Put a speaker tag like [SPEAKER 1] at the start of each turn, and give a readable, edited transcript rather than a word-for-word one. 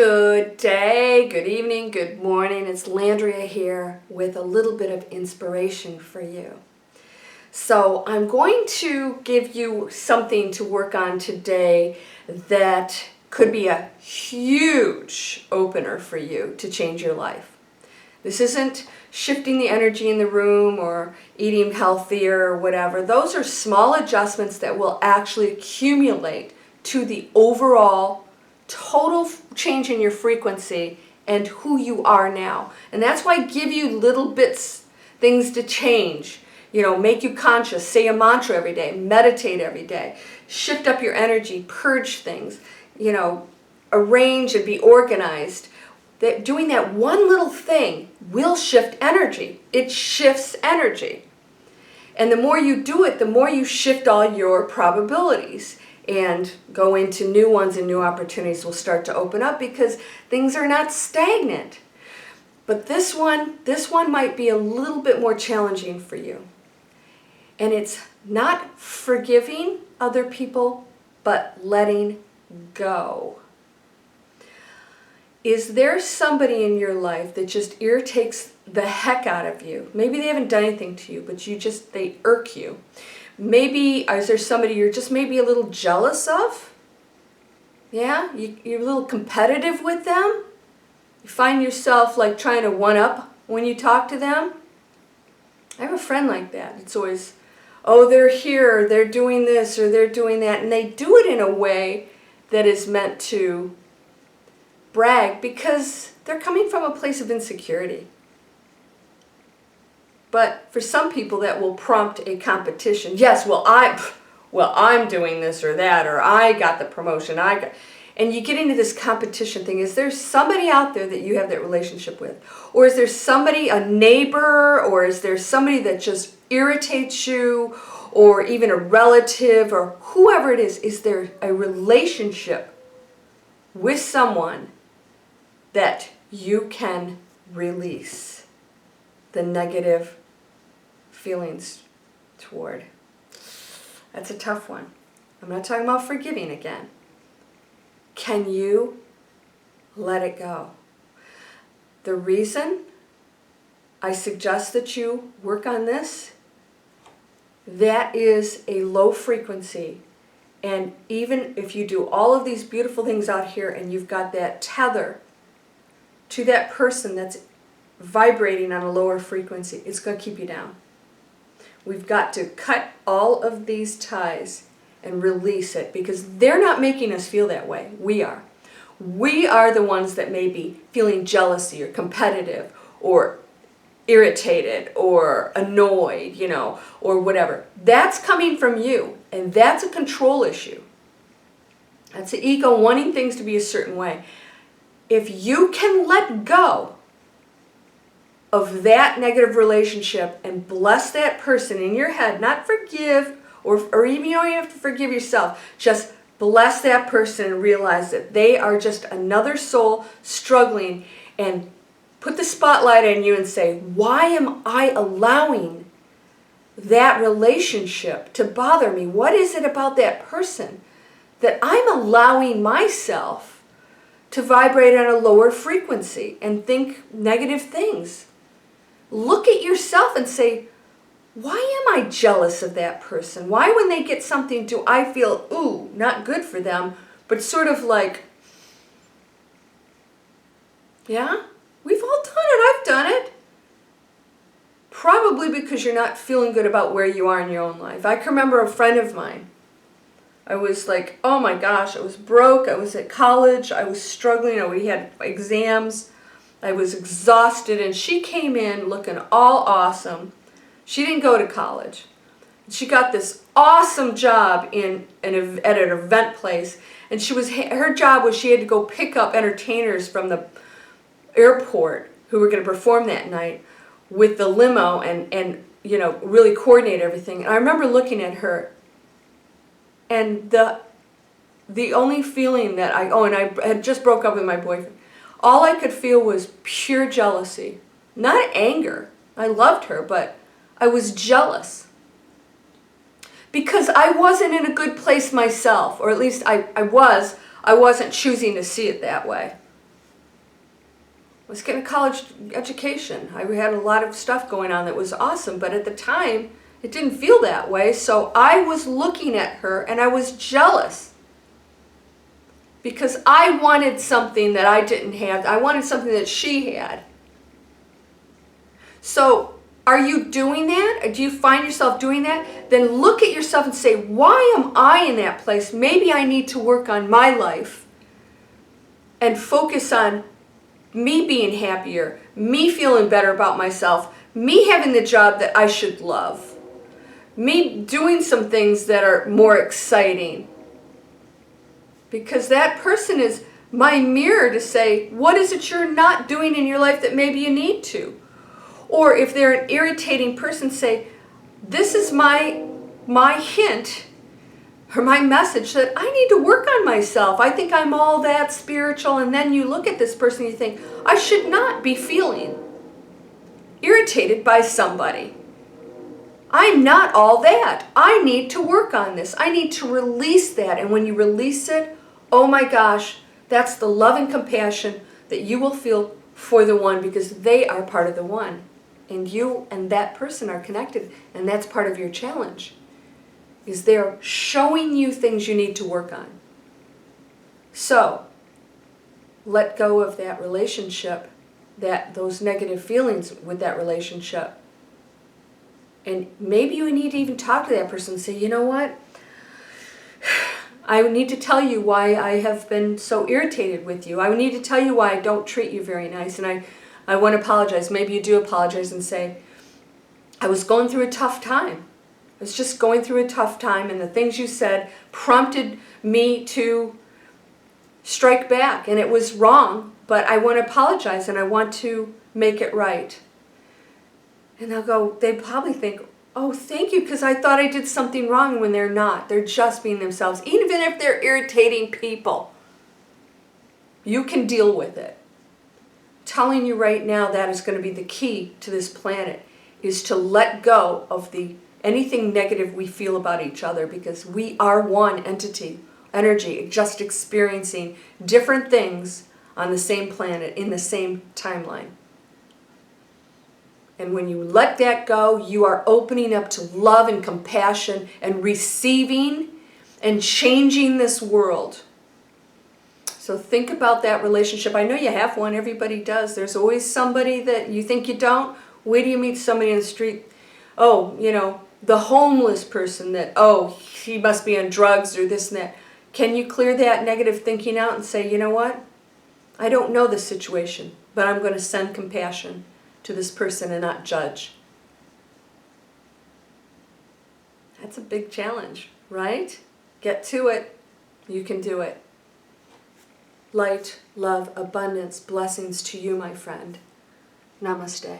[SPEAKER 1] Good day, good evening, good morning. It's Landria here with a little bit of inspiration for you. So I'm going to give you something to work on today that could be a huge opener for you to change your life. This isn't shifting the energy in the room or eating healthier or whatever. Those are small adjustments that will actually accumulate to the overall total change in your frequency and who you are now. And that's why I give you little bits, things to change. You know, make you conscious, say a mantra every day, meditate every day, shift up your energy, purge things, you know, arrange and be organized. That doing that one little thing will shift energy. It shifts energy. And the more you do it, the more you shift all your probabilities and go into new ones, and new opportunities will start to open up because things are not stagnant. But this one might be a little bit more challenging for you. And it's not forgiving other people, but letting go. Is there somebody in your life that just irritates the heck out of you? Maybe they haven't done anything to you, but they irk you. Maybe, is there somebody you're just maybe a little jealous of? Yeah? You're a little competitive with them? You find yourself like trying to one-up when you talk to them? I have a friend like that. It's always, oh, they're here, they're doing this, or they're doing that. And they do it in a way that is meant to brag because they're coming from a place of insecurity. But for some people that will prompt a competition. Yes, I'm doing this or that, or I got the promotion, and you get into this competition thing. Is there somebody out there that you have that relationship with? Or is there somebody, a neighbor, or is there somebody that just irritates you, or even a relative, or whoever it is? Is there a relationship with someone that you can release the negative feelings toward? That's a tough one. I'm not talking about forgiving again. Can you let it go? The reason I suggest that you work on this, that is a low frequency. And even if you do all of these beautiful things out here and you've got that tether to that person that's vibrating on a lower frequency, it's going to keep you down. We've got to cut all of these ties and release it because they're not making us feel that way. We are. We are the ones that may be feeling jealousy or competitive or irritated or annoyed, or whatever. That's coming from you, and that's a control issue. That's the ego wanting things to be a certain way. If you can let go of that negative relationship and bless that person in your head, not forgive, or even you don't even have to forgive yourself, just bless that person and realize that they are just another soul struggling, and put the spotlight on you and say, why am I allowing that relationship to bother me? What is it about that person that I'm allowing myself to vibrate on a lower frequency and think negative things? Look at yourself and say, why am I jealous of that person? Why when they get something do I feel, ooh, not good for them, but sort of like, yeah, we've all done it, I've done it. Probably because you're not feeling good about where you are in your own life. I can remember a friend of mine. I was like, oh my gosh, I was broke, I was at college, I was struggling, we had exams. I was exhausted, and she came in looking all awesome. She didn't go to college. She got this awesome job at an event place, and her job was she had to go pick up entertainers from the airport who were going to perform that night with the limo and really coordinate everything. And I remember looking at her, and the only feeling that and I had just broke up with my boyfriend. All I could feel was pure jealousy. Not anger. I loved her, but I was jealous. Because I wasn't in a good place myself, or at least I wasn't choosing to see it that way. was getting a college education. I had a lot of stuff going on that was awesome, but at the time, it didn't feel that way. So I was looking at her and I was jealous because I wanted something that I didn't have. I wanted something that she had. So are you doing that? Or do you find yourself doing that? Then look at yourself and say, why am I in that place? Maybe I need to work on my life and focus on me being happier, me feeling better about myself, me having the job that I should love, me doing some things that are more exciting. Because that person is my mirror to say, what is it you're not doing in your life that maybe you need to? Or if they're an irritating person, say, this is my hint or my message that I need to work on myself. I think I'm all that spiritual. And then you look at this person and you think, I should not be feeling irritated by somebody. I'm not all that. I need to work on this. I need to release that. And when you release it, oh my gosh, that's the love and compassion that you will feel for the one, because they are part of the one. And you and that person are connected. And that's part of your challenge. Is they're showing you things you need to work on. So, let go of that relationship, those negative feelings with that relationship. And maybe you need to even talk to that person and say, you know what? I need to tell you why I have been so irritated with you. I need to tell you why I don't treat you very nice. And I want to apologize. Maybe you do apologize and say, I was going through a tough time. I was just going through a tough time, and the things you said prompted me to strike back, and it was wrong, but I want to apologize and I want to make it right. And they probably think, oh, thank you, because I thought I did something wrong, when they're not. They're just being themselves. Even if they're irritating people, you can deal with it. I'm telling you right now, that is going to be the key to this planet, is to let go of anything negative we feel about each other, because we are one energy, just experiencing different things on the same planet, in the same timeline. And when you let that go, you are opening up to love and compassion and receiving and changing this world. So think about that relationship. I know you have one. Everybody does. There's always somebody that you think you don't. Wait till you meet somebody in the street. Oh, the homeless person that, oh, he must be on drugs or this and that. Can you clear that negative thinking out and say, you know what? I don't know the situation, but I'm going to send compassion to this person and not judge. That's a big challenge, right? Get to it. You can do it. Light, love, abundance, blessings to you, my friend. Namaste.